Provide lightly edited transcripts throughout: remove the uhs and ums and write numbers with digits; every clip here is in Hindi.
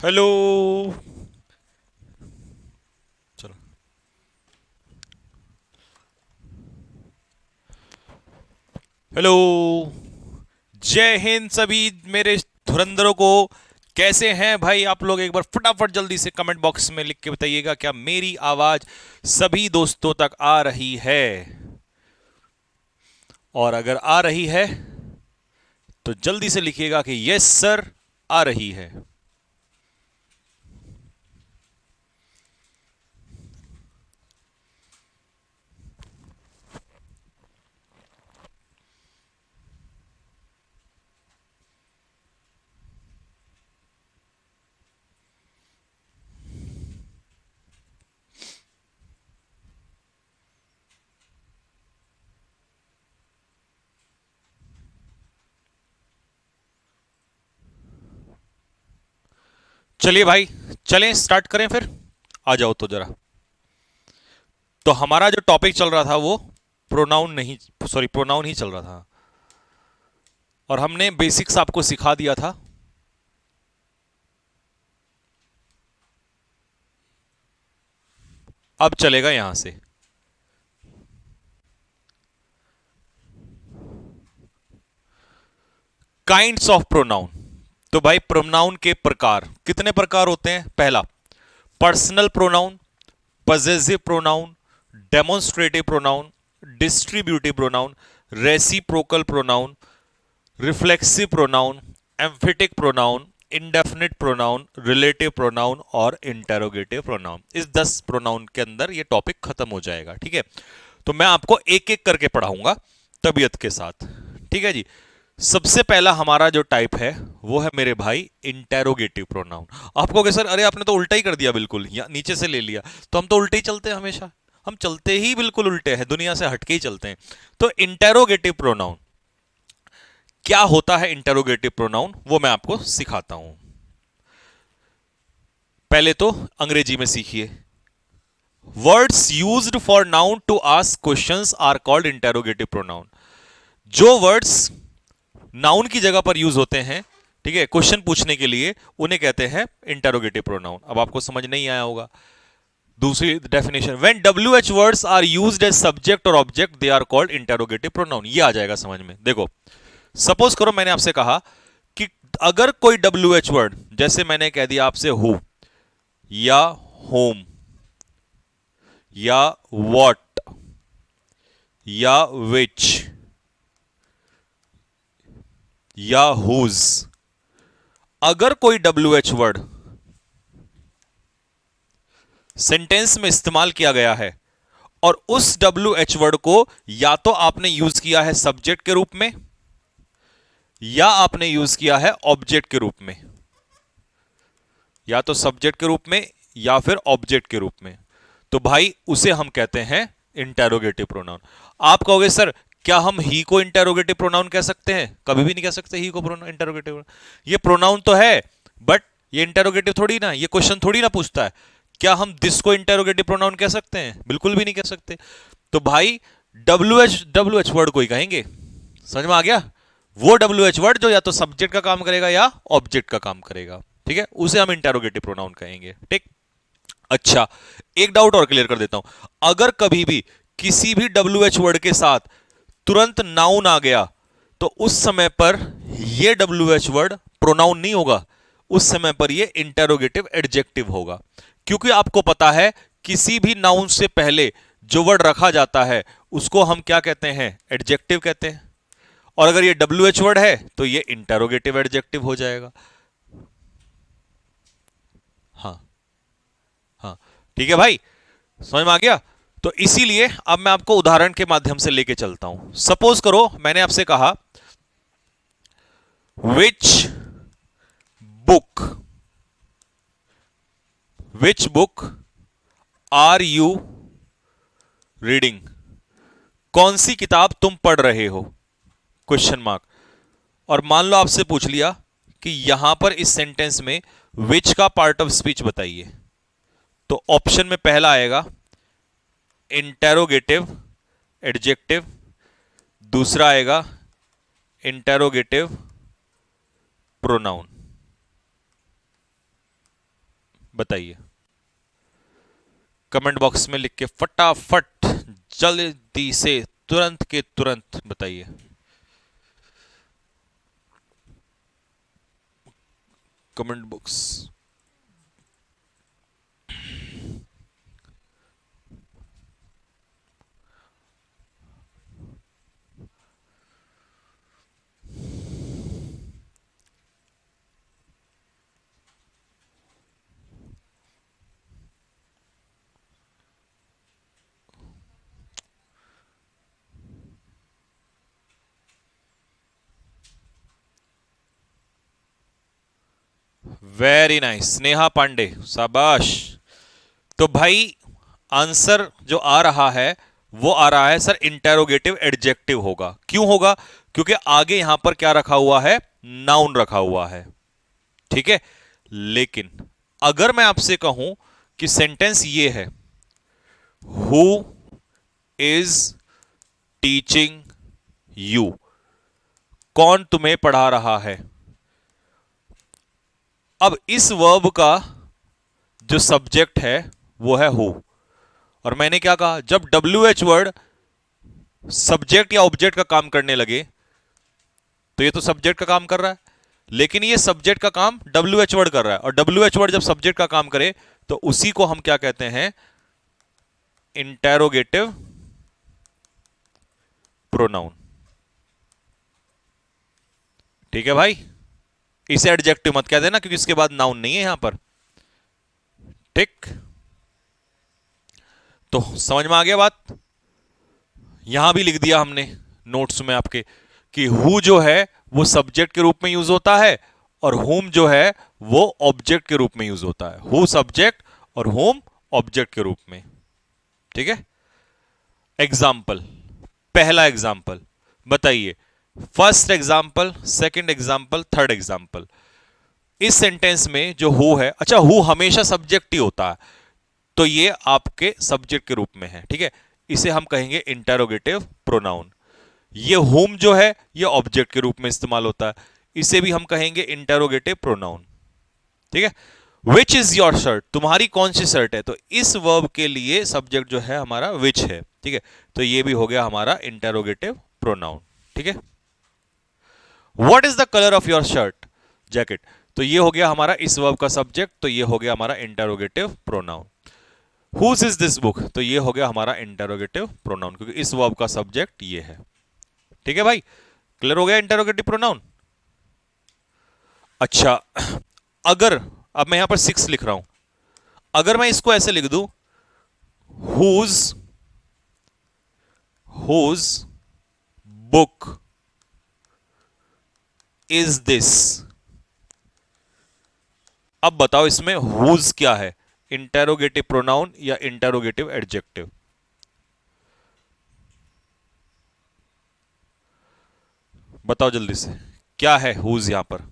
हेलो। चलो। हेलो। जय हिंद सभी मेरे धुरंधरों को। कैसे हैं भाई आप लोग? एक बार फटाफट जल्दी से कमेंट बॉक्स में लिख के बताइएगा क्या मेरी आवाज सभी दोस्तों तक आ रही है। और अगर आ रही है तो जल्दी से लिखिएगा कि यस सर, आ रही है। चलिए भाई, चलें स्टार्ट करें फिर। आ जाओ तो जरा। तो हमारा जो टॉपिक चल रहा था वो प्रोनाउन नहीं, सॉरी प्रोनाउन ही चल रहा था। और हमने बेसिक्स आपको सिखा दिया था। अब चलेगा यहां से। Kinds of pronoun. तो भाई प्रोनाउन के प्रकार कितने प्रकार होते हैं? पहला, personal pronoun, possessive pronoun, demonstrative pronoun, distributive pronoun, reciprocal pronoun, reflexive pronoun, emphatic pronoun, indefinite pronoun, relative pronoun और इंटेरोगेटिव प्रोनाउन। इस 10 प्रोनाउन के अंदर ये टॉपिक खत्म हो जाएगा। ठीक है, तो मैं आपको एक एक करके पढ़ाऊंगा तबीयत के साथ। ठीक है जी। सबसे पहला हमारा जो टाइप है वो है मेरे भाई इंटेरोगेटिव प्रोनाउन। आप कहोगे सर अरे आपने तो उल्टा ही कर दिया, बिल्कुल या नीचे से ले लिया। तो हम तो उल्टे ही चलते हैं हमेशा। हम चलते ही बिल्कुल उल्टे हैं, दुनिया से हटके ही चलते हैं। तो इंटेरोगेटिव प्रोनाउन क्या होता है? इंटेरोगेटिव प्रोनाउन वो मैं आपको सिखाता हूं। पहले तो अंग्रेजी में सीखिए। Words used for noun to ask questions are called interrogative pronoun. जो वर्ड्स नाउन की जगह पर यूज होते हैं, ठीक है, क्वेश्चन पूछने के लिए, उन्हें कहते हैं इंटेरोगेटिव प्रोनाउन। अब आपको समझ नहीं आया होगा। दूसरी definition, when W H words are used as subject और object they are called interrogative pronoun. ये आ जाएगा समझ में। देखो, सपोज करो मैंने आपसे कहा कि अगर कोई डब्ल्यू एच वर्ड, जैसे मैंने कह दिया आपसे हु या होम या वॉट या विच या हुज, अगर कोई डब्ल्यू एच वर्ड सेंटेंस में इस्तेमाल किया गया है और उस डब्ल्यू एच वर्ड को या तो आपने यूज किया है सब्जेक्ट के रूप में या आपने यूज किया है ऑब्जेक्ट के रूप में, या तो सब्जेक्ट के रूप में या फिर ऑब्जेक्ट के रूप में, तो भाई उसे हम कहते हैं इंटेरोगेटिव प्रोनाउन। आप कहोगे सर क्या हम ही को इंटेरोगेटिव प्रोनाउन कह सकते हैं? कभी भी नहीं कह सकते ही को इंटेरोगेटिव। ये प्रोनाउन तो है बट ये इंटेरोगेटिव थोड़ी ना, ये क्वेश्चन थोड़ी ना पूछता है। क्या हम दिस को इंटेरोगेटिव प्रोनाउन कह सकते हैं? बिल्कुल भी नहीं कह सकते। तो भाई डब्ल्यू एच वर्ड को ही कहेंगे। समझ में आ गया? वो डब्ल्यू एच वर्ड जो या तो सब्जेक्ट का काम करेगा या ऑब्जेक्ट का काम करेगा, ठीक है, उसे हम इंटेरोगेटिव प्रोनाउन कहेंगे। ठीक। अच्छा, एक डाउट और क्लियर कर देता हूं। अगर कभी भी किसी भी डब्ल्यू एच वर्ड के साथ तुरंत नाउन आ गया तो उस समय पर यह डब्ल्यू एच वर्ड प्रोनाउन नहीं होगा, उस समय पर यह इंटेरोगेटिव एडजेक्टिव होगा। क्योंकि आपको पता है किसी भी नाउन से पहले जो वर्ड रखा जाता है उसको हम क्या कहते हैं? एडजेक्टिव कहते हैं। और अगर ये डब्ल्यू एच वर्ड है तो ये इंटेरोगेटिव एडजेक्टिव हो जाएगा। हाँ। हाँ। ठीक है भाई, समझ में आ गया? तो इसीलिए अब मैं आपको उदाहरण के माध्यम से लेके चलता हूं। सपोज करो मैंने आपसे कहा which book, which book are you reading. कौन सी किताब तुम पढ़ रहे हो? Question mark. और मान लो आपसे पूछ लिया कि यहां पर इस सेंटेंस में विच का पार्ट ऑफ स्पीच बताइए, तो ऑप्शन में पहला आएगा इंटेरोगेटिव एडजेक्टिव, दूसरा आएगा इंटेरोगेटिव प्रोनाउन। बताइए, कमेंट बॉक्स में लिख के फटाफट जल्दी से तुरंत के तुरंत बताइए। Comment box. Very nice, Sneha Pandey, शाबाश। तो भाई आंसर जो आ रहा है वो आ रहा है सर इंटेरोगेटिव एडजेक्टिव होगा। क्यों होगा? क्योंकि आगे यहां पर क्या रखा हुआ है? नाउन रखा हुआ है। ठीक है, लेकिन अगर मैं आपसे कहूं कि सेंटेंस ये है, हु इज टीचिंग यू, कौन तुम्हें पढ़ा रहा है? अब इस वर्ब का जो सब्जेक्ट है वो है हु, और मैंने क्या कहा, जब डब्ल्यू एच वर्ड सब्जेक्ट या ऑब्जेक्ट का काम करने लगे तो ये तो सब्जेक्ट का काम कर रहा है, लेकिन ये सब्जेक्ट का काम डब्ल्यू एच वर्ड कर रहा है, और डब्ल्यू एच वर्ड जब सब्जेक्ट का काम करे तो उसी को हम क्या कहते हैं? Interrogative pronoun. ठीक है भाई, इसे एडजेक्टिव मत कह देना क्योंकि इसके बाद नाउन नहीं है यहां पर। ठीक, तो समझ में आ गया बात? यहां भी लिख दिया हमने नोट्स में आपके कि हु जो है वो सब्जेक्ट के रूप में यूज होता है और होम जो है वो ऑब्जेक्ट के रूप में यूज होता है। हु सब्जेक्ट और होम ऑब्जेक्ट के रूप में। ठीक है, एग्जाम्पल, पहला एग्जाम्पल बताइए, first example, second example, third example. इस सेंटेंस में जो हु है, अच्छा हु हमेशा सब्जेक्ट ही होता है तो ये आपके सब्जेक्ट के रूप में है। ठीक है, इसे हम कहेंगे इंटेरोगेटिव प्रोनाउन। ये होम जो है ये ऑब्जेक्ट के रूप में इस्तेमाल होता है, इसे भी हम कहेंगे इंटेरोगेटिव प्रोनाउन। ठीक है, विच इज योर शर्ट, तुम्हारी कौन सी शर्ट है, तो इस वर्ब के लिए सब्जेक्ट जो है हमारा विच है। ठीक है, तो ये भी हो गया हमारा इंटेरोगेटिव प्रोनाउन। ठीक है, what is the colour of your shirt, jacket, तो ये हो गया हमारा इस वर्ब का सब्जेक्ट, तो ये हो गया हमारा interrogative pronoun. Whose is this book, तो ये हो गया हमारा इंटेरोगेटिव प्रोनाउन क्योंकि इस वर्ब का सब्जेक्ट ये है। ठीक है भाई, क्लियर हो गया इंटेरोगेटिव प्रोनाउन। अच्छा, अगर अब मैं यहां पर 6 लिख रहा हूं, अगर मैं इसको ऐसे लिख दूं, whose whose book is this, अब बताओ इसमें हुज क्या है, इंटेरोगेटिव प्रोनाउन या इंटेरोगेटिव एडजेक्टिव? बताओ जल्दी से, क्या है हुज यहां पर?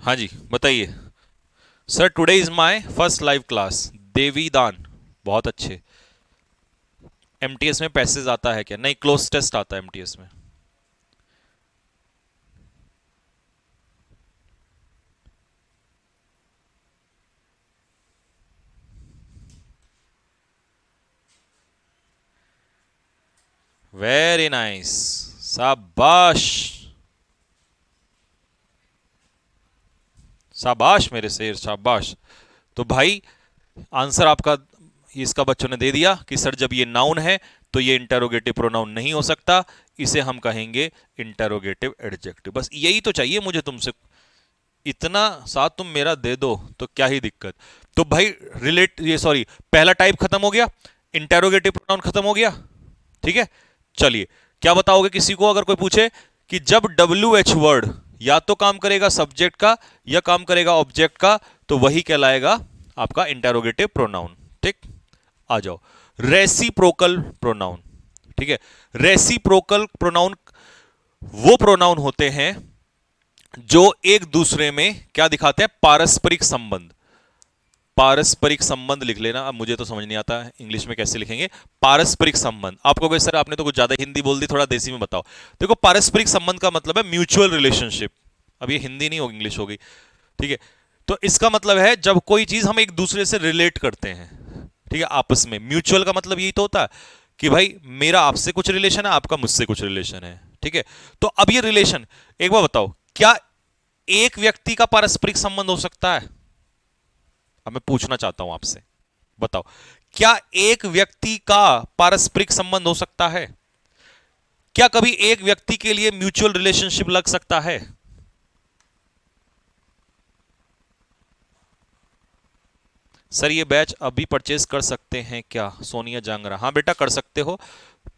हाँ जी बताइए। Sir today is my first live class, Devi Dan, बहुत अच्छे। एमटीएस में पैसेज आता है क्या? नहीं, क्लोज टेस्ट आता है एमटीएस में। वेरी नाइस, शाबाश, शाबाश मेरे शेर, शाबाश। तो भाई आंसर आपका इसका बच्चों ने दे दिया कि सर जब ये नाउन है तो ये इंटेरोगेटिव प्रोनाउन नहीं हो सकता, इसे हम कहेंगे इंटेरोगेटिव एडजेक्टिव। बस यही तो चाहिए मुझे तुमसे, इतना साथ तुम मेरा दे दो तो क्या ही दिक्कत। तो भाई रिलेट ये सॉरी पहला टाइप खत्म हो गया, इंटेरोगेटिव प्रोनाउन खत्म हो गया। ठीक है, चलिए क्या बताओगे किसी को अगर कोई पूछे कि जब डब्ल्यू एच वर्ड या तो काम करेगा सब्जेक्ट का या काम करेगा ऑब्जेक्ट का, तो वही कहलाएगा आपका इंटेरोगेटिव प्रोनाउन। ठीक, आ जाओ, रेसिप्रोकल प्रोनाउन। ठीक है, रेसिप्रोकल प्रोनाउन वो प्रोनाउन होते हैं जो एक दूसरे में क्या दिखाते हैं? पारस्परिक संबंध। पारस्परिक संबंध लिख लेना। अब मुझे तो समझ नहीं आता इंग्लिश में कैसे लिखेंगे पारस्परिक संबंध। आपको कोई सर आपने तो कुछ ज्यादा हिंदी बोल दी, थोड़ा देसी में बताओ। देखो पारस्परिक संबंध का मतलब है म्यूचुअल रिलेशनशिप। अब ये हिंदी नहीं होगी, इंग्लिश होगी, ठीक है। तो इसका मतलब है जब कोई चीज हम एक दूसरे से रिलेट करते हैं, ठीक है, आपस में। म्यूचुअल का मतलब यही तो होता है कि भाई मेरा आपसे कुछ रिलेशन है, आपका मुझसे कुछ रिलेशन है, ठीक है। तो अब ये रिलेशन, एक बार बताओ, क्या एक व्यक्ति का पारस्परिक संबंध हो सकता है? अब मैं पूछना चाहता हूं आपसे, बताओ, क्या एक व्यक्ति का पारस्परिक संबंध हो सकता है? क्या कभी एक व्यक्ति के लिए म्यूचुअल रिलेशनशिप लग सकता है? सर ये बैच अभी परचेज कर सकते हैं क्या? सोनिया जांगरा, हाँ बेटा कर सकते हो।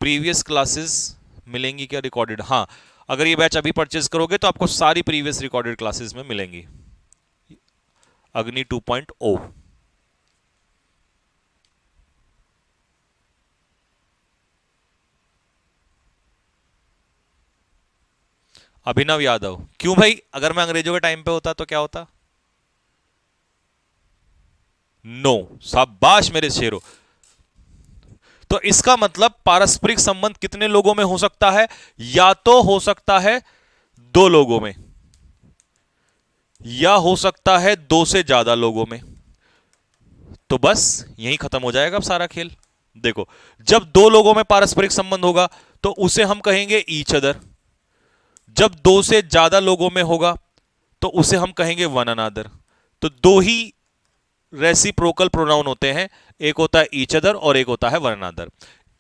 प्रीवियस क्लासेस मिलेंगी क्या रिकॉर्डेड? हाँ, अगर ये बैच अभी परचेज करोगे तो आपको सारी प्रीवियस रिकॉर्डेड क्लासेस में मिलेंगी। अग्नि 2.0। अभिनव यादव, क्यों भाई? अगर मैं अंग्रेजों के टाइम पे होता तो क्या होता? नो, शाबाश मेरे शेरों। तो इसका मतलब पारस्परिक संबंध कितने लोगों में हो सकता है? या तो हो सकता है दो लोगों में, या हो सकता है दो से ज्यादा लोगों में। तो बस यही खत्म हो जाएगा अब सारा खेल। देखो, जब दो लोगों में पारस्परिक संबंध होगा तो उसे हम कहेंगे ईच अदर। जब दो से ज्यादा लोगों में होगा तो उसे हम कहेंगे वन अनादर। तो दो ही रेसिप्रोकल प्रोनाउन होते हैं, एक होता है ईच अदर और एक होता है one another.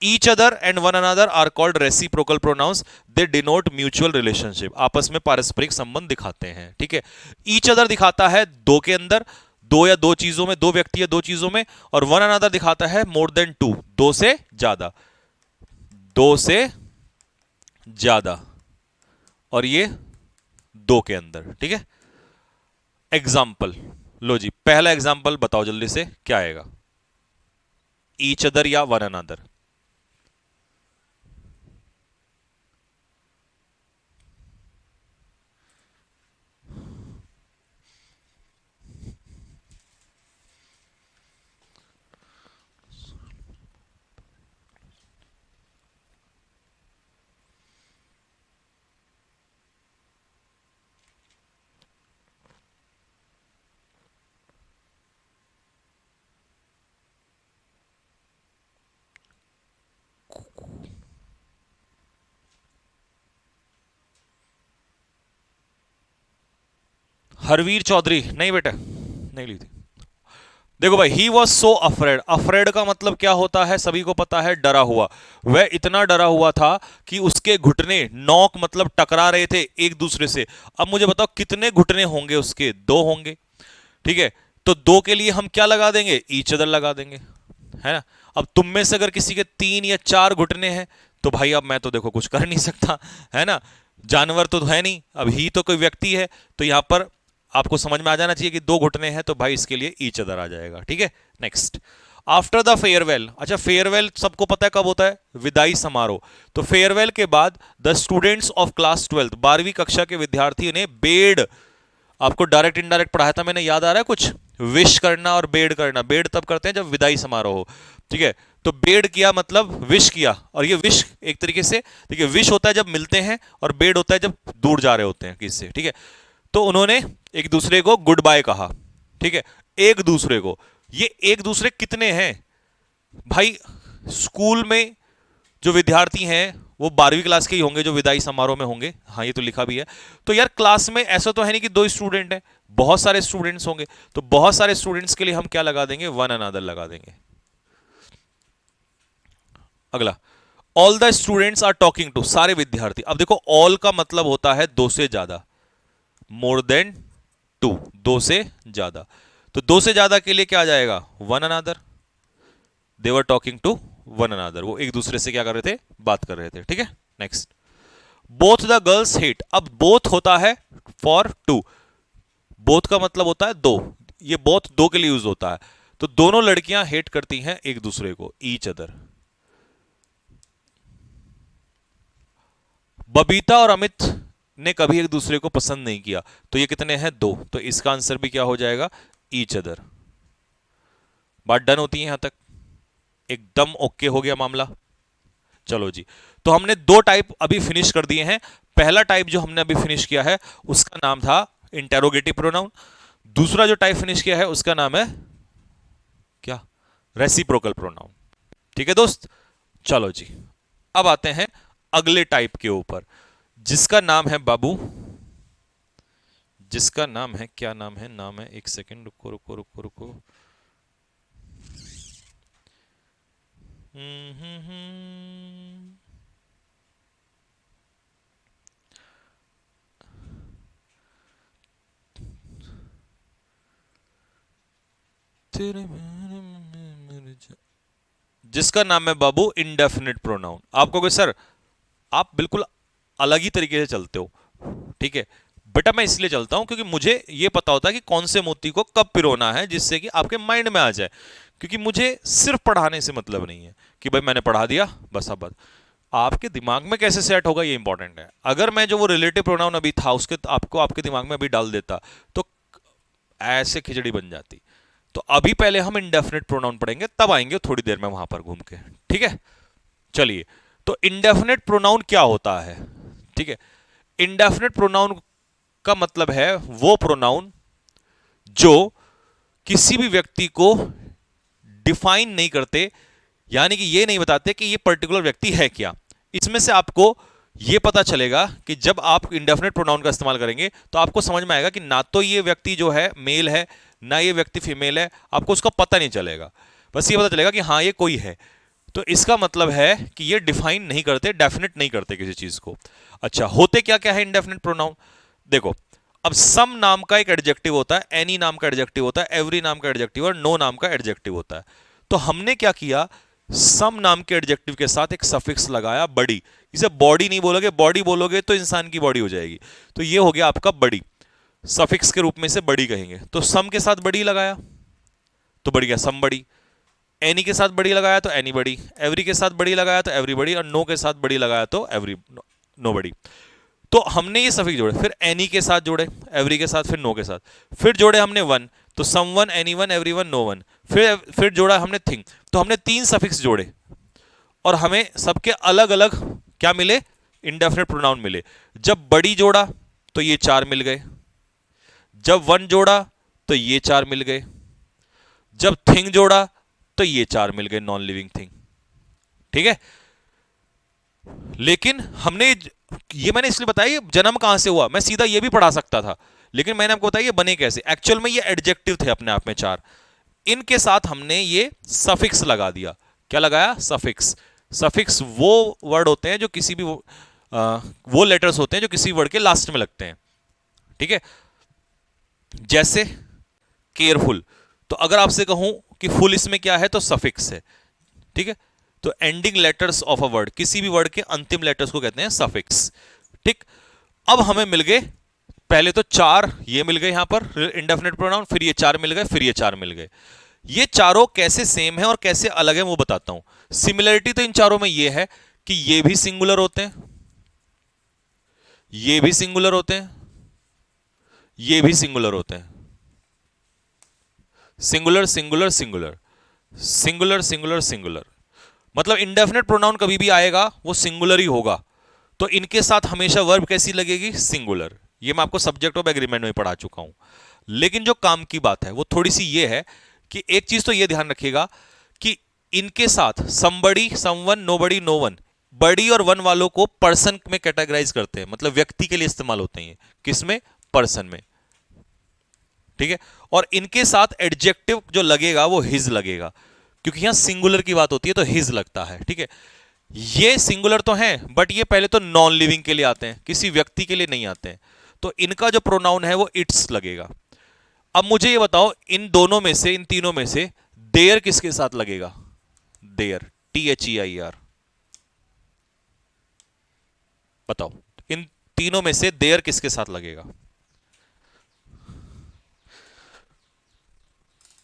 Each other and one another are called reciprocal pronouns, they denote mutual relationship, आपस में पारस्परिक संबंध दिखाते हैं, ठीक है। ईच अदर दिखाता है दो के अंदर, दो या दो चीजों में, दो व्यक्ति या दो चीजों में। और वन अनादर दिखाता है मोर देन टू, दो से ज्यादा, दो से ज्यादा, और ये दो के अंदर, ठीक है। एग्जाम्पल लो जी, पहला एग्जाम्पल बताओ जल्दी से, क्या आएगा? ईच अदर या वन अनदर? हरवीर चौधरी, नहीं बेटा नहीं ली थी। देखो भाई, he was so afraid. Afraid का मतलब क्या होता है? सभी को पता है, डरा हुआ। वह इतना डरा हुआ था कि उसके घुटने, नॉक मतलब टकरा रहे थे एक दूसरे से। अब मुझे बताओ कितने घुटने होंगे उसके? दो होंगे, ठीक है। तो दो के लिए हम क्या लगा देंगे? ईच अदर लगा देंगे, है ना। अब तुम में से अगर किसी के तीन या चार घुटने हैं तो भाई अब मैं तो देखो कुछ कर नहीं सकता, है ना। जानवर तो है नहीं, अब ही तो कोई व्यक्ति है। तो यहां पर आपको समझ में आ जाना चाहिए कि दो घुटने हैं, तो भाई इसके लिए ईच अदर आ जाएगा, ठीक है। Next, after the farewell. अच्छा, फेयरवेल सबको पता है कब होता है? विदाई समारोह। तो फेयरवेल के बाद द स्टूडेंट्स ऑफ क्लास 12, 12वीं कक्षा के विद्यार्थियों ने बेड, आपको डायरेक्ट इनडायरेक्ट पढ़ाया था मैंने, याद आ रहा है कुछ? विश करना और बेड करना। बेड तब करते हैं जब विदाई समारोह हो, ठीक है। तो बेड किया मतलब विश किया, और ये विश एक तरीके से, देखिए, विश होता है जब मिलते हैं और बेड होता है जब दूर जा रहे होते हैं किसी से, ठीक है। तो उन्होंने एक दूसरे को गुड बाय कहा, ठीक है, एक दूसरे को। ये एक दूसरे कितने हैं भाई? स्कूल में जो विद्यार्थी हैं वो 12वीं क्लास के ही होंगे जो विदाई समारोह में होंगे। हाँ, ये तो लिखा भी है। तो यार क्लास में ऐसा तो है नहीं कि दो स्टूडेंट हैं, बहुत सारे स्टूडेंट्स होंगे। तो बहुत सारे स्टूडेंट्स के लिए हम क्या लगा देंगे? वन अनदर लगा देंगे। अगला, all the students are talking to, सारे विद्यार्थी। अब देखो, ऑल का मतलब होता है दो से ज्यादा, मोर देन टू, दो से ज्यादा। तो दो से ज्यादा के लिए क्या आ जाएगा? One another. They were talking to one another, वो एक दूसरे से क्या कर रहे थे? बात कर रहे थे, ठीक है। Next, both the girls hate. अब बोथ होता है फॉर टू, बोथ का मतलब होता है दो, ये बोथ दो के लिए यूज होता है। तो दोनों लड़कियां हेट करती हैं एक दूसरे को, ईच अदर। बबीता और अमित ने कभी एक दूसरे को पसंद नहीं किया। तो ये कितने हैं? दो। तो इसका आंसर भी क्या हो जाएगा? Each other. बात डन होती है यहां तक? एकदम ओके हो गया मामला। चलो जी, तो हमने दो टाइप अभी फिनिश कर दिए हैं। पहला टाइप जो हमने अभी फिनिश किया है उसका नाम था इंटेरोगेटिव प्रोनाउन। दूसरा जो टाइप फिनिश किया है उसका नाम है क्या? Reciprocal pronoun. ठीक है दोस्त, चलो जी, अब आते हैं अगले टाइप के ऊपर जिसका नाम है बाबू, जिसका नाम है, क्या नाम है, नाम है, एक सेकंड, रुको रुको रुको रुको। हम्म हम्म हम्म। जिसका नाम है बाबू इंडेफिनिट प्रोनाउन। आप कहोगे सर आप बिल्कुल अलग ही तरीके से चलते हो। ठीक है बेटा, मैं इसलिए चलता हूं क्योंकि मुझे यह पता होता है कि कौन से मोती को कब पिरोना है जिससे कि आपके माइंड में आ जाए। क्योंकि मुझे सिर्फ पढ़ाने से मतलब नहीं है कि भाई मैंने पढ़ा दिया बस। अब आपके दिमाग में कैसे सेट होगा ये इंपॉर्टेंट है। अगर मैं जो वो रिलेटिव प्रोनाउन अभी था उसके आपको आपके दिमाग में अभी डाल देता तो ऐसे खिचड़ी बन जाती। तो अभी पहले हम इंडेफिनिट प्रोनाउन पढ़ेंगे, तब आएंगे थोड़ी देर में वहां पर घूम के। ठीक है, चलिए, तो इंडेफिनिट प्रोनाउन क्या होता है? ठीक है, इंडेफिनिट प्रोनाउन का मतलब है वो प्रोनाउन जो किसी भी व्यक्ति को डिफाइन नहीं करते, यानी कि ये नहीं बताते कि ये पर्टिकुलर व्यक्ति है क्या। इसमें से आपको ये पता चलेगा कि जब आप इंडेफिनिट प्रोनाउन का इस्तेमाल करेंगे तो आपको समझ में आएगा कि ना तो ये व्यक्ति जो है मेल है ना ये व्यक्ति फीमेल है, आपको उसका पता नहीं चलेगा। बस ये पता चलेगा कि हाँ ये कोई है। तो इसका मतलब है कि ये डिफाइन नहीं करते, डेफिनेट नहीं करते किसी चीज को। अच्छा, होते क्या क्या है इंडेफिनिट प्रोनाउन? देखो, अब सम नाम का एक एडजेक्टिव होता है, एनी नाम का एडजेक्टिव होता है, एवरी नाम का एडजेक्टिव और नो नाम का एडजेक्टिव होता है। तो हमने क्या किया, सम नाम के एडजेक्टिव के साथ एक सफिक्स लगाया बड़ी। इसे बॉडी नहीं बोलोगे, बॉडी बोलोगे तो इंसान की बॉडी हो जाएगी। तो ये हो गया आपका बड़ी, सफिक्स के रूप में से बड़ी कहेंगे। तो सम के साथ बड़ी लगाया तो बढ़ गया सम बड़ी। एनी के साथ बड़ी लगाया तो एनी बड़ी, एवरी के साथ बड़ी लगाया तो एवरी बड़ी, और नो के साथ बड़ी लगाया तो एवरी नो बड़ी। तो हमने ये सफिक्स जोड़े, फिर एनी के साथ जोड़े, एवरी के साथ, फिर नो के साथ, फिर जोड़े हमने वन, तो some one, any one, every one, no one, फिर जोड़ा हमने थिंग। तो हमने तीन सफिक्स जोड़े और हमें सबके अलग अलग क्या मिले, इंडेफिनिट प्रोनाउन मिले। जब बड़ी जोड़ा तो ये चार मिल गए, जब वन जोड़ा तो ये चार मिल गए, जब थिंग जोड़ा तो ये चार मिल गए, नॉन लिविंग थिंग। ठीक है, लेकिन हमने ये मैंने इसलिए बताया जन्म कहां से हुआ, मैं सीधा ये भी पढ़ा सकता था, लेकिन मैंने आपको बताया ये बने कैसे। एक्चुअल में ये एडजेक्टिव थे अपने आप में चार, इनके साथ हमने ये सफिक्स लगा दिया। क्या लगाया? सफिक्स। सफिक्स वो वर्ड होते हैं जो किसी भी वो लेटर्स होते हैं जो किसी वर्ड के लास्ट में लगते हैं। ठीक है, जैसे केयरफुल, तो अगर आपसे कहूं कि फुल इसमें क्या है तो सफिक्स है। ठीक है, तो ending letters of a word, किसी भी वर्ड के अंतिम लेटर्स को कहते हैं सफिक्स। ठीक, अब हमें मिल गए पहले तो चार, ये मिल गए यहां पर इंडेफिनिट प्रोनाउन, फिर ये चार मिल गए, फिर ये चार मिल गए। ये चारों कैसे सेम है और कैसे अलग है वो बताता हूं। सिमिलरिटी तो इन चारों में ये है कि ये भी सिंगुलर होते हैं, ये भी सिंगुलर होते हैं, ये भी सिंगुलर होते हैं। Singular singular singular, singular singular singular, मतलब इंडेफिनिट प्रोनाउन कभी भी आएगा वो सिंगुलर ही होगा। तो इनके साथ हमेशा वर्ब कैसी लगेगी? सिंगुलर। ये मैं आपको सब्जेक्ट ऑफ एग्रीमेंट में पढ़ा चुका हूं। लेकिन जो काम की बात है वो थोड़ी सी ये है कि एक चीज तो ये ध्यान रखिएगा कि इनके साथ somebody, someone, nobody, no one, body और वन वालों को पर्सन में कैटेगराइज करते हैं, मतलब व्यक्ति के लिए इस्तेमाल होते हैं। किसमें? पर्सन में। ठीक है, और इनके साथ एडजेक्टिव जो लगेगा वो हिज लगेगा, क्योंकि यहां सिंगुलर की बात होती है तो हिज लगता है। ठीक है, ये सिंगुलर तो हैं बट ये पहले तो नॉन लिविंग के लिए आते हैं, किसी व्यक्ति के लिए नहीं आते हैं। तो इनका जो प्रोनाउन है वो इट्स लगेगा। अब मुझे ये बताओ इन दोनों में से, इन तीनों में से देयर किसके साथ लगेगा? There, THEIR। बताओ इन तीनों में से देयर किसके साथ लगेगा?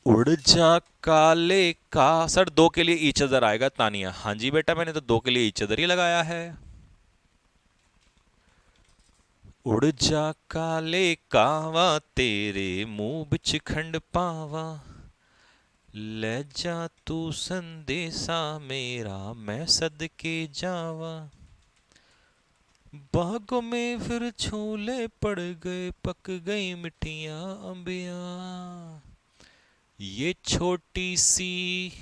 उड़ जा काले का, सर दो के लिए ईच अदर आएगा तानिया। हाँ जी बेटा, मैंने तो दो के लिए ईच अदर ही लगाया है। उड़ जा काले कावा तेरे मुंह बिच खंड पावा, ले जा तू संदेशा मेरा, मैं सदके जावा, बागों में फिर झूले पड़ गए, पक गई मिठियां अंबियां, ये छोटी सी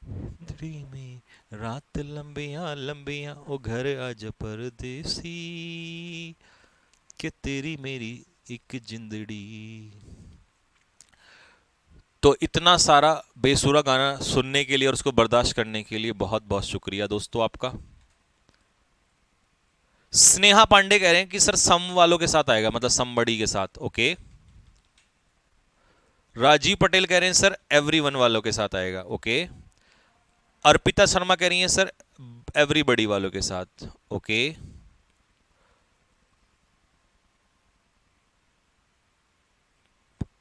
दिल्ली में रात लंबियां लंबियां, ओ घर आज परदेसी, कि तेरी मेरी एक जिंदड़ी। तो इतना सारा बेसुरा गाना सुनने के लिए और उसको बर्दाश्त करने के लिए बहुत बहुत शुक्रिया दोस्तों आपका। स्नेहा पांडे कह रहे हैं कि सर सम वालों के साथ आएगा, मतलब समबड़ी के साथ। ओके। राजीव पटेल कह रहे हैं सर एवरीवन वालों के साथ आएगा। ओके। अर्पिता शर्मा कह रही हैं सर एवरीबडी वालों के साथ। ओके।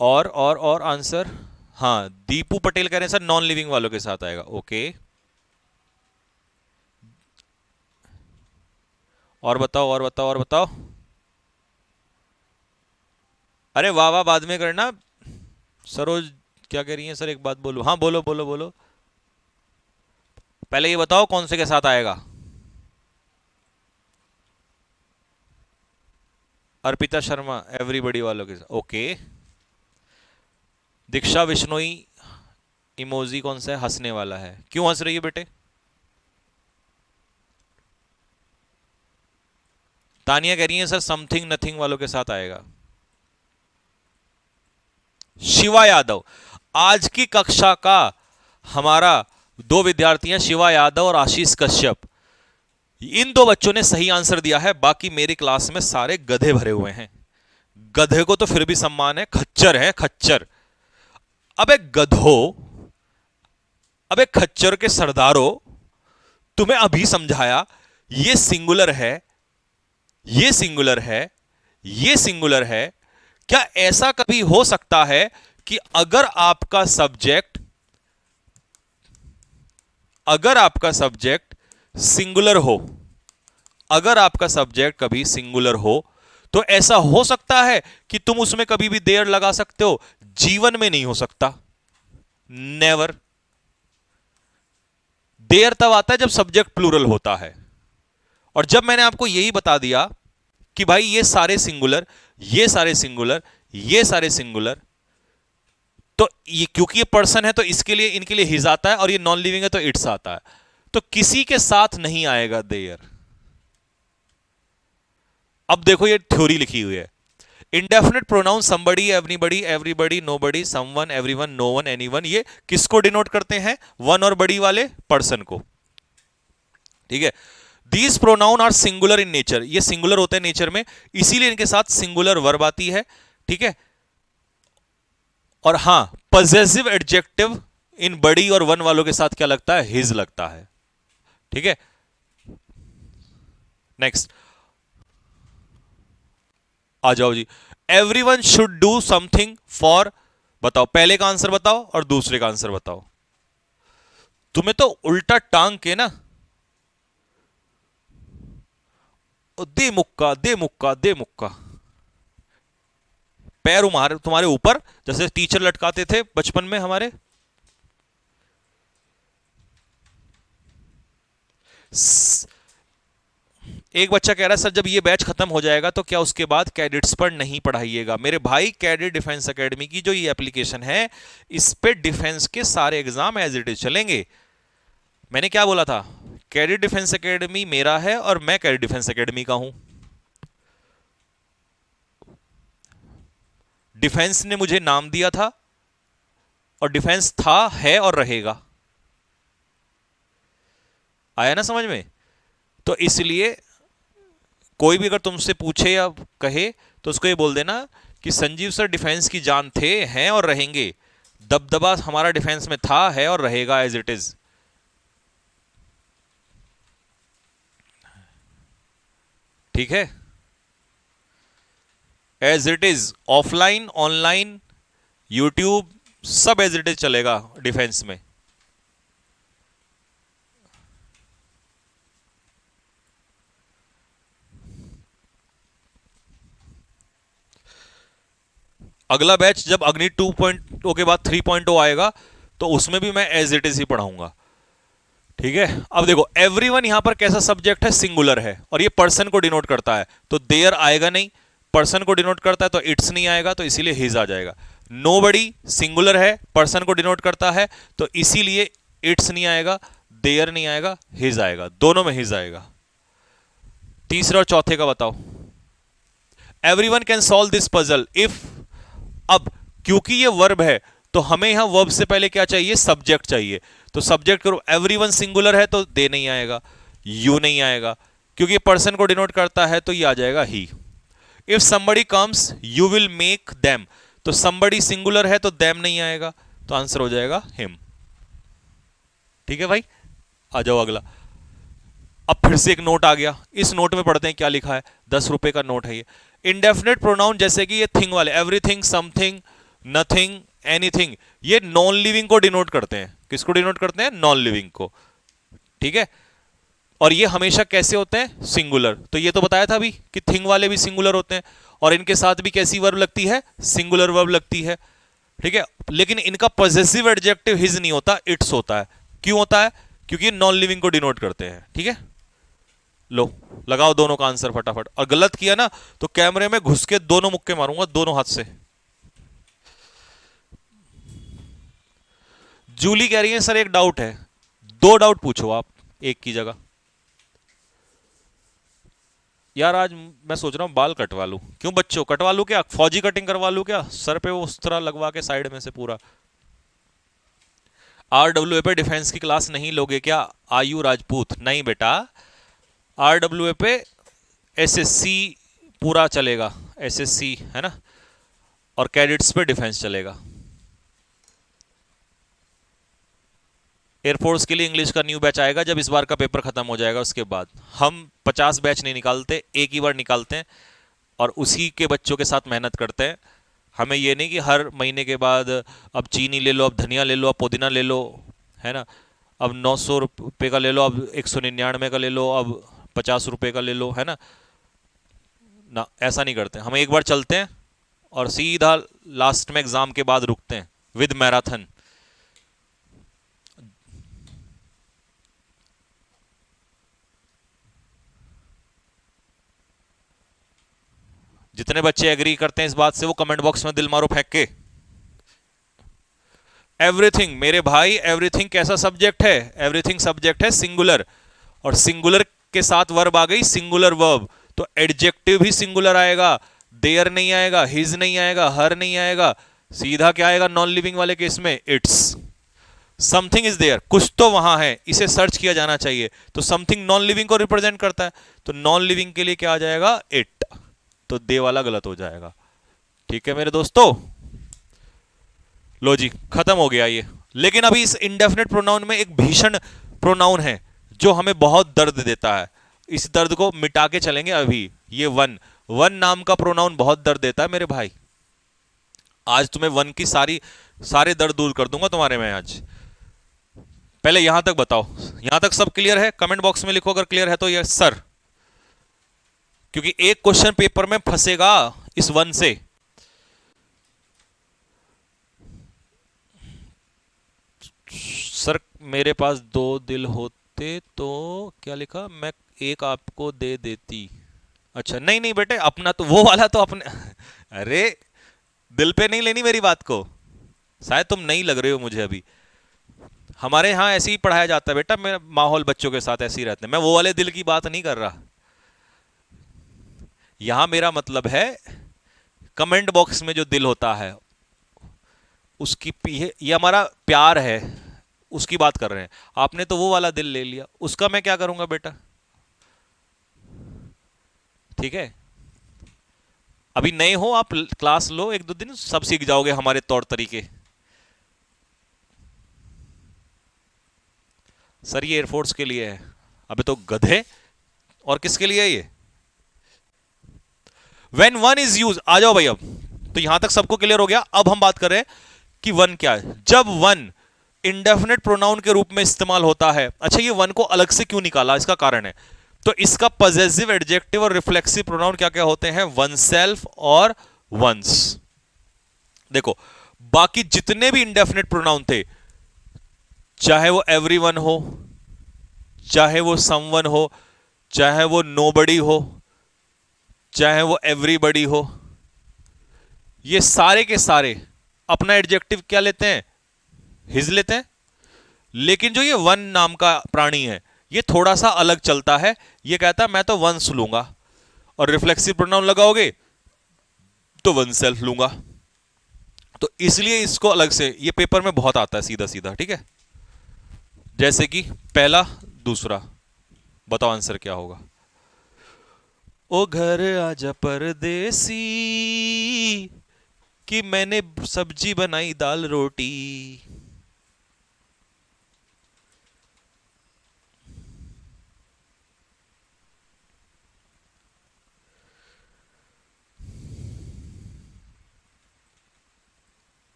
और आंसर, हाँ दीपू पटेल कह रहे हैं सर नॉन लिविंग वालों के साथ आएगा। ओके। और बताओ और बताओ और बताओ। अरे वाह वाह बाद में करना। सरोज क्या कह रही है सर, एक बात बोलो। हाँ बोलो बोलो बोलो, पहले ये बताओ कौन से के साथ आएगा। अर्पिता शर्मा एवरीबडी वालों के साथ। ओके। दीक्षा विश्नोई इमोजी कौन सा है, हंसने वाला है, क्यों हंस रही है बेटे। तानिया कह रही है सर समथिंग नथिंग वालों के साथ आएगा। शिवा यादव, आज की कक्षा का हमारा दो विद्यार्थी हैं, शिवा यादव और आशीष कश्यप। इन दो बच्चों ने सही आंसर दिया है, बाकी मेरी क्लास में सारे गधे भरे हुए हैं। गधे को तो फिर भी सम्मान है, खच्चर है खच्चर। अबे गधो, अबे खच्चर के सरदारों, तुम्हें अभी समझाया ये सिंगुलर है, ये सिंगुलर है, ये सिंगुलर है। क्या ऐसा कभी हो सकता है कि अगर आपका सब्जेक्ट सिंगुलर हो, अगर आपका सब्जेक्ट कभी सिंगुलर हो, तो ऐसा हो सकता है कि तुम उसमें कभी भी देर लगा सकते हो? जीवन में नहीं हो सकता, नेवर। देर तब आता है जब सब्जेक्ट प्लूरल होता है। और जब मैंने आपको यही बता दिया कि भाई ये सारे सिंगुलर, ये सारे सिंगुलर, ये सारे सिंगुलर, तो ये क्योंकि ये पर्सन है तो इसके लिए इनके लिए हिज आता है, और ये नॉन लिविंग है तो इट्स आता है, तो किसी के साथ नहीं आएगा देयर। अब देखो ये थ्योरी लिखी हुई है। Indefinite pronoun somebody, everybody, everybody, nobody, someone, everyone, no one, anyone, ये किसको डिनोट करते हैं? वन और बड़ी वाले पर्सन को। ठीक है। These pronoun are singular in nature, ये सिंगुलर होते हैं नेचर में, इसीलिए इनके साथ सिंगुलर वर्ब आती है। ठीक है। और हां, पजेसिव एडजेक्टिव इन बड़ी और वन वालों के साथ क्या लगता है? हिज लगता है। ठीक है। नेक्स्ट आ जाओ जी। Everyone should do something for, बताओ पहले का आंसर बताओ और दूसरे का आंसर बताओ। तुम्हें तो उल्टा टांग के ना, दे मुक्का दे मुक्का दे मुक्का, पैर तुम्हारे ऊपर, जैसे टीचर लटकाते थे बचपन में हमारे। एक बच्चा कह रहा है सर जब ये बैच खत्म हो जाएगा तो क्या उसके बाद कैडेट्स पर नहीं पढ़ाइएगा? मेरे भाई कैडेट डिफेंस एकेडमी की जो ये एप्लीकेशन है, इस पे डिफेंस के सारे एग्जाम एज इट इज चलेंगे। मैंने क्या बोला था? कैडेट डिफेंस एकेडमी मेरा है और मैं कैडेट डिफेंस एकेडमी का हूं। डिफेंस ने मुझे नाम दिया था और डिफेंस था, है और रहेगा। आया ना समझ में? तो इसलिए कोई भी अगर तुमसे पूछे या कहे तो उसको ये बोल देना कि संजीव सर डिफेंस की जान थे, हैं और रहेंगे। दबदबा हमारा डिफेंस में था, है और रहेगा एज इट इज। ठीक है। As it is, offline online YouTube सब एज इट इज चलेगा डिफेंस में। अगला बैच जब अग्नि 2.0 के बाद 3.0 आएगा तो उसमें भी मैं एज इट इज ही पढ़ाऊंगा। ठीक है, अब देखो एवरीवन यहां पर कैसा सब्जेक्ट है, सिंगुलर है, और ये पर्सन को डिनोट करता है, तो देयर आएगा नहीं। पर्सन को डिनोट करता है तो इट्स नहीं आएगा, तो इसीलिए हिज आ जाएगा। नोबडी सिंगुलर है, पर्सन को डिनोट करता है, तो इसीलिए इट्स नहीं आएगा, देयर नहीं आएगा, हिज आएगा, दोनों में हिज आएगा। तीसरे और चौथे का बताओ। Everyone can solve this puzzle if, अब क्योंकि ये वर्ब है तो हमें यहां वर्ब से पहले क्या चाहिए, सब्जेक्ट चाहिए। तो सब्जेक्ट करो, एवरीवन सिंगुलर है तो दे नहीं आएगा, यू नहीं आएगा, क्योंकि ये पर्सन को डिनोट करता है तो ये आ जाएगा ही। If somebody comes you will make them, तो somebody सिंगुलर है तो देम नहीं आएगा, तो आंसर हो जाएगा हिम। ठीक है भाई, आ जाओ अगला। अब फिर से एक नोट आ गया, इस नोट में पढ़ते हैं क्या लिखा है। 10 रुपए का नोट है ये। इंडेफिनेट प्रोनाउन जैसे कि ये थिंग वाले, एवरीथिंग, समथिंग, नथिंग, एनीथिंग, ये नॉन लिविंग को डिनोट करते हैं। किसको डिनोट करते हैं, नॉन लिविंग को। ठीक है, और ये हमेशा कैसे होते हैं, सिंगुलर। तो ये तो बताया था अभी कि थिंग वाले भी सिंगुलर होते हैं, और इनके साथ भी कैसी वर्ब लगती है, सिंगुलर वर्ब लगती है। ठीक है, लेकिन इनका पॉजेसिव एडजेक्टिव हिज नहीं होता, इट्स होता है। क्यों होता है, क्योंकि नॉन लिविंग को डिनोट करते हैं। ठीक है, लो लगाओ दोनों का आंसर फटाफट। और गलत किया ना तो कैमरे में घुस के दोनों मुक्के मारूंगा, दोनों हाथ से। जूली कह रही है सर एक डाउट है। 2 डाउट पूछो आप एक की जगह। यार आज मैं सोच रहा हूं बाल कटवा लूं। क्यों बच्चों, कटवा लूं क्या, फौजी कटिंग करवा लूं क्या, सर पे वो उस तरह लगवा के साइड में से पूरा। आरडब्ल्यूए पे डिफेंस की क्लास नहीं लोगे क्या, आयु राजपूत? नहीं बेटा, आरडब्ल्यूए पे एसएससी पूरा चलेगा, एसएससी है ना, और कैडेट्स पे डिफेंस चलेगा। एयरफोर्स के लिए इंग्लिश का न्यू बैच आएगा जब इस बार का पेपर खत्म हो जाएगा, उसके बाद हम 50 बैच नहीं निकालते, एक ही बार निकालते हैं और उसी के बच्चों के साथ मेहनत करते हैं। हमें ये नहीं कि हर महीने के बाद अब चीनी ले लो, अब धनिया ले लो, अब पुदीना ले लो, है ना, अब 900 रुपये का ले लो, अब 199 का ले लो, अब 50 रुपये का ले लो, है ना। ना, ऐसा नहीं करते। हम एक बार चलते हैं और सीधा लास्ट में एग्जाम के बाद रुकते हैं विद मैराथन। जितने बच्चे एग्री करते हैं इस बात से वो कमेंट बॉक्स में दिल मारो फेंक के। एवरीथिंग मेरे भाई, एवरीथिंग कैसा सब्जेक्ट है, एवरीथिंग सब्जेक्ट है सिंगुलर, और सिंगुलर के साथ वर्ब आ गई, सिंगुलर वर्ब, तो एडजेक्टिव भी सिंगुलर आएगा, देयर नहीं आएगा, हिज नहीं आएगा, हर नहीं आएगा, सीधा क्या आएगा नॉन लिविंग वाले केस में, इट्स। समथिंग इज देयर, कुछ तो वहां है, इसे सर्च किया जाना चाहिए। तो समथिंग नॉन लिविंग को रिप्रेजेंट करता है, तो नॉन लिविंग के लिए क्या आ जाएगा, इट, तो दे वाला गलत हो जाएगा। ठीक है मेरे दोस्तों, लो जी खत्म हो गया ये। लेकिन अभी इस इंडेफिनिट प्रोनाउन में एक भीषण प्रोनाउन है जो हमें बहुत दर्द देता है, इस दर्द को मिटा के चलेंगे अभी। ये वन नाम का प्रोनाउन बहुत दर्द देता है मेरे भाई। आज तुम्हें वन की सारे दर्द दूर कर दूंगा तुम्हारे में आज। पहले यहां तक बताओ, यहां तक सब क्लियर है? कमेंट बॉक्स में लिखो अगर क्लियर है तो यस सर, क्योंकि एक क्वेश्चन पेपर में फंसेगा इस वन से। सर मेरे पास 2 दिल होते तो क्या लिखा, मैं एक आपको दे देती। अच्छा नहीं नहीं बेटे, अपना तो वो वाला तो अपने अरे दिल पे नहीं लेनी मेरी बात को, शायद तुम नहीं लग रहे हो मुझे अभी। हमारे यहां ऐसे ही पढ़ाया जाता है बेटा, मेरा माहौल बच्चों के साथ ऐसे ही रहते हैं। मैं वो वाले दिल की बात नहीं कर रहा, यहां मेरा मतलब है कमेंट बॉक्स में जो दिल होता है उसकी, ये हमारा प्यार है, उसकी बात कर रहे हैं। आपने तो वो वाला दिल ले लिया, उसका मैं क्या करूंगा बेटा। ठीक है, अभी नए हो आप, क्लास लो 1-2 दिन, सब सीख जाओगे हमारे तौर तरीके। सर ये एयरफोर्स के लिए है। अबे तो गधे, और किसके लिए है ये? When one is used, आ जाओ भाई। अब तो यहां तक सबको क्लियर हो गया। अब हम बात कर रहे हैं कि वन क्या है। जब वन इंडेफिनेट प्रोनाउन के रूप में इस्तेमाल होता है, अच्छा ये वन को अलग से क्यों निकाला, इसका कारण है। तो इसका पॉजेसिव, एडजेक्टिव और रिफ्लेक्सिव प्रोनाउन क्या क्या होते हैं, वन सेल्फ और वंस। देखो, बाकी जितने भी इंडेफिनिट प्रोनाउन थे, चाहे वो एवरीवन हो, चाहे वो समवन हो, चाहे वो नोबडी हो, चाहे वो एवरीबडी हो, ये सारे के सारे अपना एडजेक्टिव क्या लेते हैं? हिज लेते हैं। लेकिन जो ये वन नाम का प्राणी है, ये थोड़ा सा अलग चलता है। ये कहता है मैं तो वंस लूंगा, और रिफ्लेक्सिव प्रोनाउन लगाओगे तो वन सेल्फ लूंगा। तो इसलिए इसको अलग से, ये पेपर में बहुत आता है सीधा सीधा, ठीक है। जैसे कि पहला, दूसरा, बताओ आंसर क्या होगा? ओ घर आजा परदेसी, कि मैंने सब्जी बनाई दाल रोटी।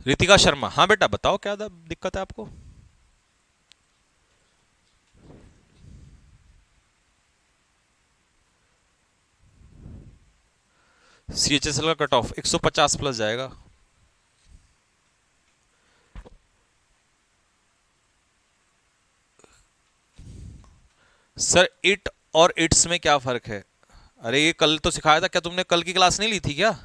रितिका शर्मा, हाँ बेटा बताओ क्या दिक्कत है आपको? सीएचएसएल का कट ऑफ 150 प्लस जाएगा। सर इट और इट्स में क्या फर्क है? अरे ये कल तो सिखाया था, क्या तुमने कल की क्लास नहीं ली थी क्या?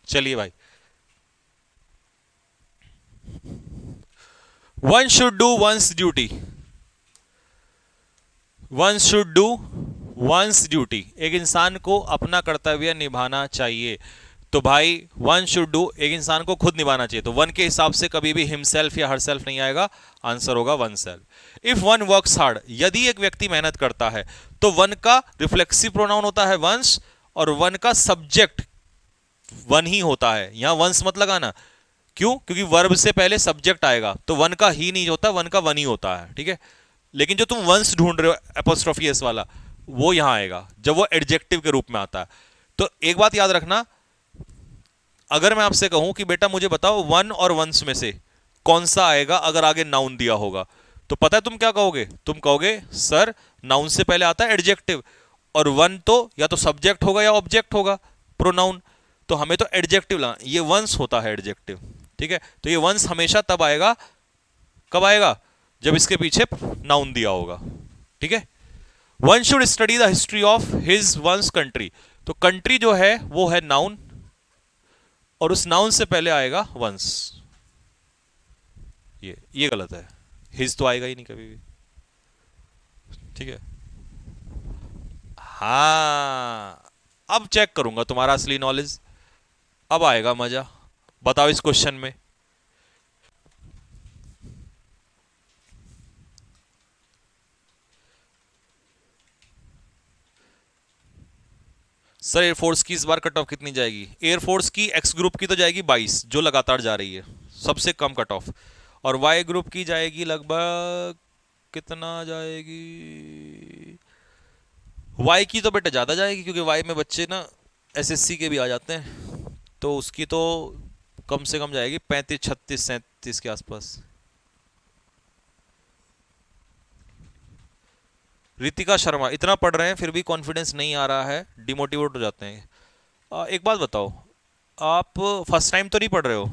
चलिए भाई, one should do once duty. One should do once duty, एक इंसान को अपना कर्तव्य निभाना चाहिए। तो भाई वन शुड डू, एक इंसान को खुद निभाना चाहिए, तो वन के हिसाब से कभी भी हिमसेल्फ या हरसेल्फ नहीं आएगा, आंसर होगा one self. If one works hard, यदि एक व्यक्ति मेहनत करता है, तो वन का रिफ्लेक्सिव प्रोनाउन होता है वंस, और वन का सब्जेक्ट वन ही होता है। यहां वंस मत लगाना, क्यों? क्योंकि वर्ब से पहले सब्जेक्ट आएगा, तो वन का ही नहीं होता, वन का वन ही होता है, ठीक है। लेकिन जो तुम वंस ढूंढ रहे हो एपोस्ट्रोफी एस वाला, वो यहां आएगा जब वो एडजेक्टिव के रूप में आता है। तो एक बात याद रखना, अगर मैं आपसे कहूं कि बेटा मुझे बताओ वन और वंस में से कौन सा आएगा अगर आगे नाउन दिया होगा, तो पता है तुम क्या कहोगे? तुम कहोगे सर नाउन से पहले आता है एडजेक्टिव, और वन तो या तो सब्जेक्ट होगा या ऑब्जेक्ट होगा, प्रोनाउन। तो हमें तो एडजेक्टिव लाना, ये वंस होता है एडजेक्टिव, ठीक है। तो ये वंस हमेशा तब आएगा, कब आएगा? जब इसके पीछे नाउन दिया होगा, ठीक है। One should study the history of his one's country, तो कंट्री जो है वो है नाउन, और उस नाउन से पहले आएगा वंस। ये गलत है, हिज तो आएगा ही नहीं कभी भी, ठीक है। हाँ, अब चेक करूंगा तुम्हारा असली नॉलेज, अब आएगा मजा। बताओ इस क्वेश्चन में, सर एयरफोर्स की इस बार कट ऑफ कितनी जाएगी? एयरफोर्स की एक्स ग्रुप की तो जाएगी 22, जो लगातार जा रही है, सबसे कम कट ऑफ। और वाई ग्रुप की जाएगी लगभग, कितना जाएगी? वाई की तो बेटा ज़्यादा जाएगी, क्योंकि वाई में बच्चे ना एसएससी के भी आ जाते हैं, तो उसकी तो कम से कम जाएगी 35, 36, 37 के आसपास। रितिका शर्मा, इतना पढ़ रहे हैं फिर भी कॉन्फिडेंस नहीं आ रहा है, डिमोटिवेट हो जाते हैं। एक बात बताओ, आप फर्स्ट टाइम तो नहीं पढ़ रहे हो?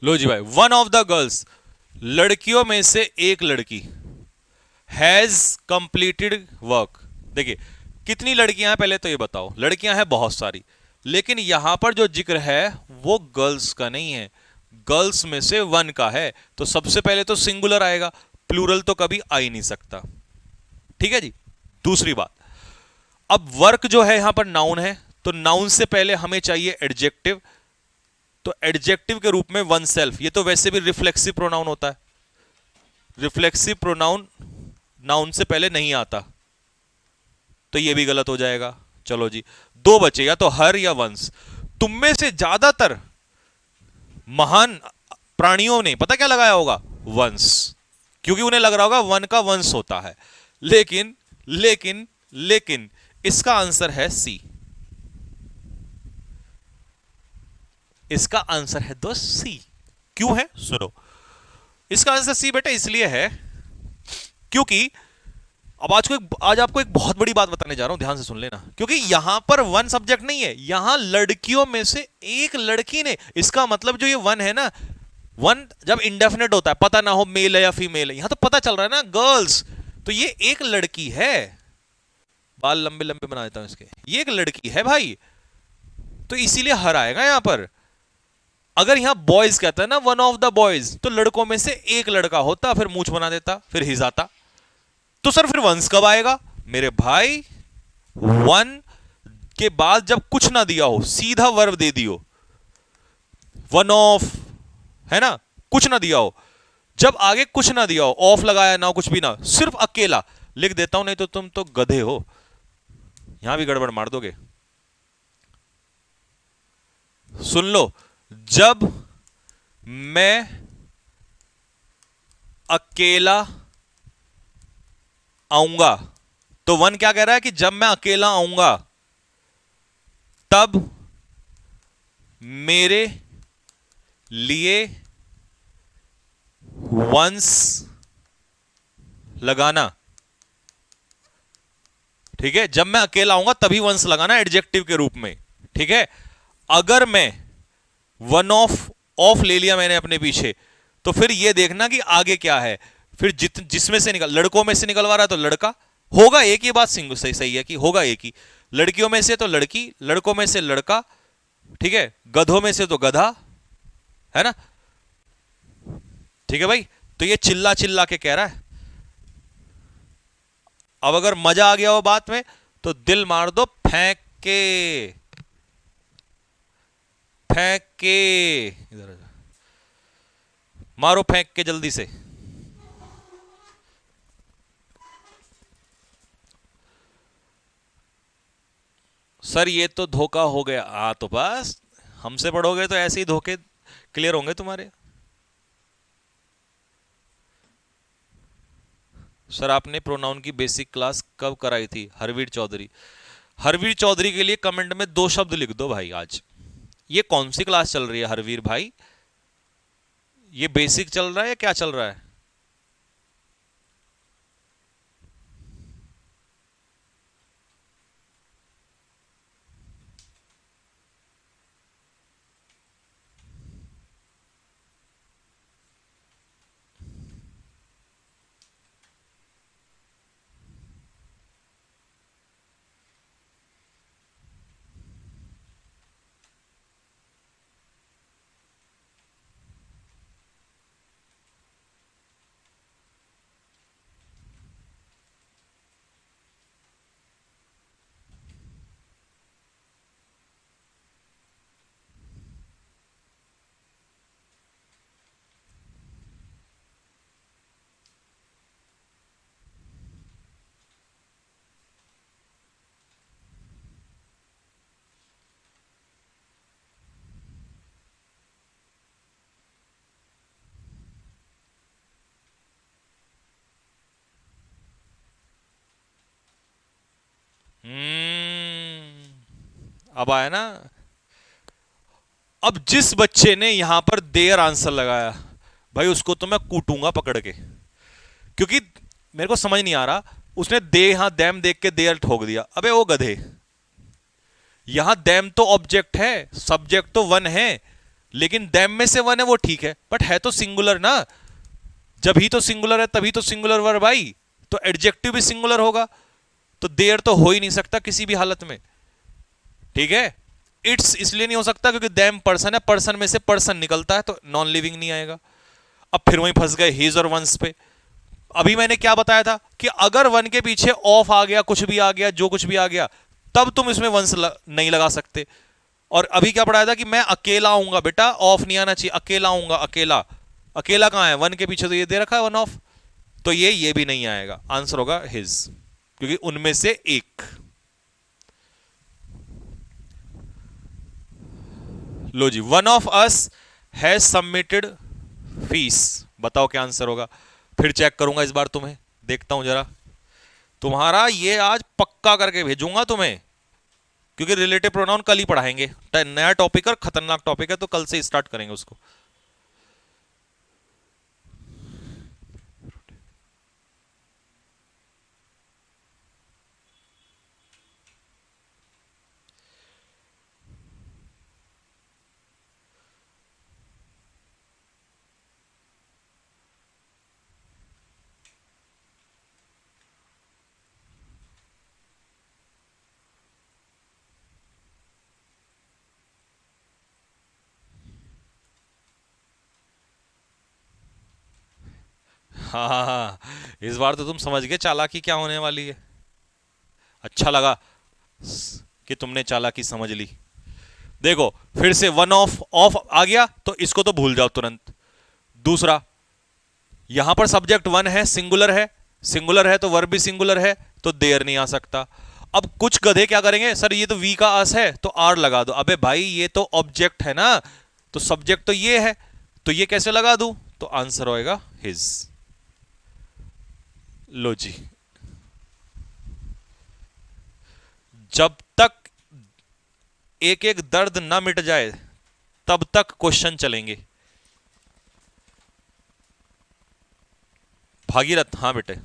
लो जी भाई, वन ऑफ द गर्ल्स, लड़कियों में से एक लड़की, हैज कंप्लीटेड वर्क। देखिए कितनी लड़कियां हैं पहले तो ये बताओ। लड़कियां हैं बहुत सारी, लेकिन यहां पर जो जिक्र है वो गर्ल्स का नहीं है, गर्ल्स में से वन का है। तो सबसे पहले तो सिंगुलर आएगा, प्लूरल तो कभी आ ही नहीं सकता। ठीक है जी। दूसरी बात, अब वर्क जो है यहां पर नाउन है, तो नाउन से पहले हमें चाहिए एडजेक्टिव। तो एडजेक्टिव के रूप में वन सेल्फ, ये तो वैसे भी रिफ्लेक्सिव प्रोनाउन होता है। रिफ्लेक्सिव प्रोनाउन नाउन से पहले नहीं आता, तो ये भी गलत हो जाएगा। चलो जी, दो बचे, या तो हर या वंश। तुम में से ज्यादातर महान प्राणियों ने पता क्या लगाया होगा? वंश, क्योंकि उन्हें लग रहा होगा वन का वंश होता है। लेकिन लेकिन लेकिन इसका आंसर है सी। इसका आंसर है दो सी। क्यों है सुनो, इसका आंसर सी बेटा इसलिए है क्योंकि अब आज आपको एक बहुत बड़ी बात बताने जा रहा हूं, ध्यान से सुन लेना। क्योंकि यहां पर वन सब्जेक्ट नहीं है, यहां लड़कियों में से एक लड़की ने। इसका मतलब जो ये वन है ना, वन जब इंडेफिनेट होता है, पता ना हो मेल है या फीमेल है, यहां तो पता चल रहा है ना गर्ल्स, तो ये एक लड़की है। बाल लंबे लंबे बना देता हूं इसके, ये एक लड़की है भाई, तो इसीलिए हर आएगा यहां पर। अगर यहां बॉयज कहता है ना, वन ऑफ द बॉयज, तो लड़कों में से एक लड़का होता, फिर मूछ बना देता, फिर हिज आता। तो सर फिर वंस कब आएगा मेरे भाई? वन के बाद जब कुछ ना दिया हो, सीधा वर्ब दे दियो, वन ऑफ, है ना, कुछ ना दिया हो। जब आगे कुछ ना दिया हो, ऑफ लगाया ना हो, कुछ भी ना, सिर्फ अकेला लिख देता हूं, नहीं तो तुम तो गधे हो, यहां भी गड़बड़ मार दोगे। सुन लो, जब मैं अकेला आऊंगा, तो वन क्या कह रहा है कि जब मैं अकेला आऊंगा तब मेरे लिए वंस लगाना। ठीक है, जब मैं अकेला आऊंगा तभी वंस लगाना एडजेक्टिव के रूप में। ठीक है, अगर मैं वन ऑफ ले लिया मैंने अपने पीछे, तो फिर यह देखना कि आगे क्या है। फिर जिसमें से लड़कों में से निकलवा रहा है तो लड़का होगा एक। ही बात सही है कि होगा एक ही। लड़कियों में से तो लड़की, लड़कों में से लड़का, ठीक है, गधों में से तो गधा, है ना। ठीक है भाई, तो ये चिल्ला चिल्ला के कह रहा है। अब अगर मजा आ गया हो बात में, तो दिल मार दो फेंक के, फेंक के, इधर मारो फेंक के जल्दी से। सर ये तो धोखा हो गया। तो बस हमसे पढ़ोगे तो ऐसे ही धोखे क्लियर होंगे तुम्हारे। सर आपने प्रोनाउन की बेसिक क्लास कब कराई थी? हरवीर चौधरी। हरवीर चौधरी के लिए कमेंट में 2 शब्द लिख दो भाई। आज ये कौन सी क्लास चल रही है हरवीर भाई? ये बेसिक चल रहा है या क्या चल रहा है? अब आया ना। अब जिस बच्चे ने यहां पर देयर आंसर लगाया भाई, उसको तो मैं कूटूंगा पकड़ के, क्योंकि मेरे को समझ नहीं आ रहा। उसने दे यहां दैम देख के देयर ठोक दिया। अबे वो गधे, यहां दैम तो ऑब्जेक्ट है, सब्जेक्ट तो वन है। लेकिन देम में से वन है वो ठीक है, बट है तो सिंगुलर ना। जब ही तो सिंगुलर है तभी तो सिंगुलर वर्ब आई, तो एडजेक्टिव भी सिंगुलर होगा, तो देयर तो हो ही नहीं सकता किसी भी हालत में। ठीक है, इट्स इसलिए नहीं हो सकता क्योंकि देम पर्सन है, पर्सन में से पर्सन निकलता है तो नॉन लिविंग नहीं आएगा। अब फिर वहीं फंस गए हिज और वंस पे। अभी मैंने क्या बताया था कि अगर वन के पीछे ऑफ आ गया, कुछ भी आ गया, जो कुछ भी आ गया, तब तुम इसमें वंस नहीं लगा सकते। और अभी क्या पढ़ाया था कि मैं अकेला आऊंगा, बेटा ऑफ नहीं आना चाहिए, अकेला आऊंगा, अकेला। अकेला कहां है, वन के पीछे तो ये दे रखा है वन ऑफ, तो ये भी नहीं आएगा, आंसर होगा हिज, क्योंकि उनमें से एक। लो जी, one of us has submitted fees, बताओ क्या आंसर होगा। फिर चेक करूंगा इस बार तुम्हें, देखता हूं जरा, तुम्हारा ये आज पक्का करके भेजूंगा तुम्हें, क्योंकि रिलेटिव प्रोनाउन कल ही पढ़ाएंगे, नया टॉपिक और खतरनाक टॉपिक है, तो कल से स्टार्ट करेंगे उसको। हाँ हाँ हाँ, इस बार तो तुम समझ गए चालाकी क्या होने वाली है। अच्छा लगा कि तुमने चालाकी समझ ली। देखो फिर से वन ऑफ ऑफ आ गया तो इसको तो भूल जाओ तुरंत। दूसरा, यहां पर सब्जेक्ट वन है, सिंगुलर है, सिंगुलर है तो वर्ब भी सिंगुलर है, तो देयर नहीं आ सकता। अब कुछ गधे क्या करेंगे, सर ये तो वी का अस है तो आर लगा दो। अबे भाई ये तो ऑब्जेक्ट है ना, तो सब्जेक्ट तो ये है, तो ये कैसे लगा दूं, तो आंसर होएगा हिज। लो जी, जब तक एक एक दर्द ना मिट जाए तब तक क्वेश्चन चलेंगे। भागीरथ, हाँ बेटे।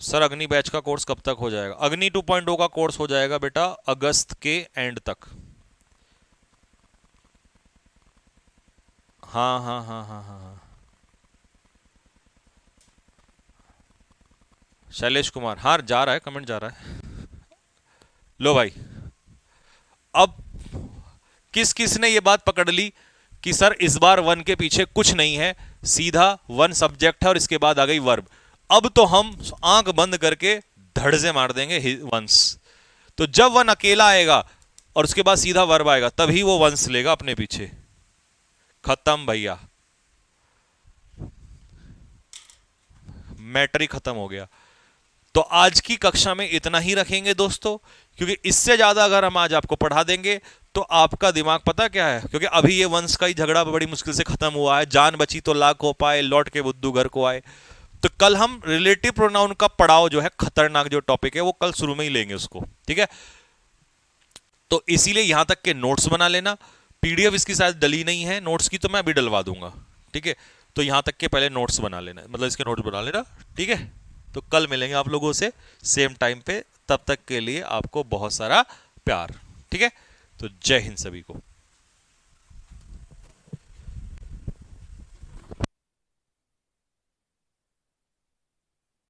सर अग्नि बैच का कोर्स कब तक हो जाएगा, अग्नि 2.0 का कोर्स हो जाएगा बेटा अगस्त के एंड तक। हाँ हाँ हाँ हाँ हाँ हाँ, शैलेश कुमार, हाँ जा रहा है, कमेंट जा रहा है। लो भाई, अब किस किस ने ये बात पकड़ ली कि सर इस बार वन के पीछे कुछ नहीं है, सीधा वन सब्जेक्ट है और इसके बाद आ गई वर्ब। अब तो हम आंख बंद करके धड़ से मार देंगे वंस। तो जब वन अकेला आएगा और उसके बाद सीधा वर्ब आएगा तभी वो वंस लेगा अपने पीछे। खत्म भैया, मैटर ही खत्म हो गया। तो आज की कक्षा में इतना ही रखेंगे दोस्तों, क्योंकि इससे ज्यादा अगर हम आज आपको पढ़ा देंगे तो आपका दिमाग पता क्या है, क्योंकि अभी ये वंश का ही झगड़ा बड़ी मुश्किल से खत्म हुआ है, जान बची तो लाख हो पाए, लौट के बुद्धू घर को आए। तो कल हम रिलेटिव प्रोनाउन का पढ़ाओ जो है, खतरनाक जो टॉपिक है वो कल शुरू में ही लेंगे उसको, ठीक है। तो इसीलिए यहां तक के नोट्स बना लेना, पीडीएफ इसकी शायद डली नहीं है नोट्स की, तो मैं अभी डलवा दूंगा, ठीक है। तो यहां तक के पहले नोट्स बना लेना, मतलब इसके नोट्स बना लेना, ठीक है। तो कल मिलेंगे आप लोगों से सेम टाइम पे, तब तक के लिए आपको बहुत सारा प्यार, ठीक है। तो जय हिंद सभी को।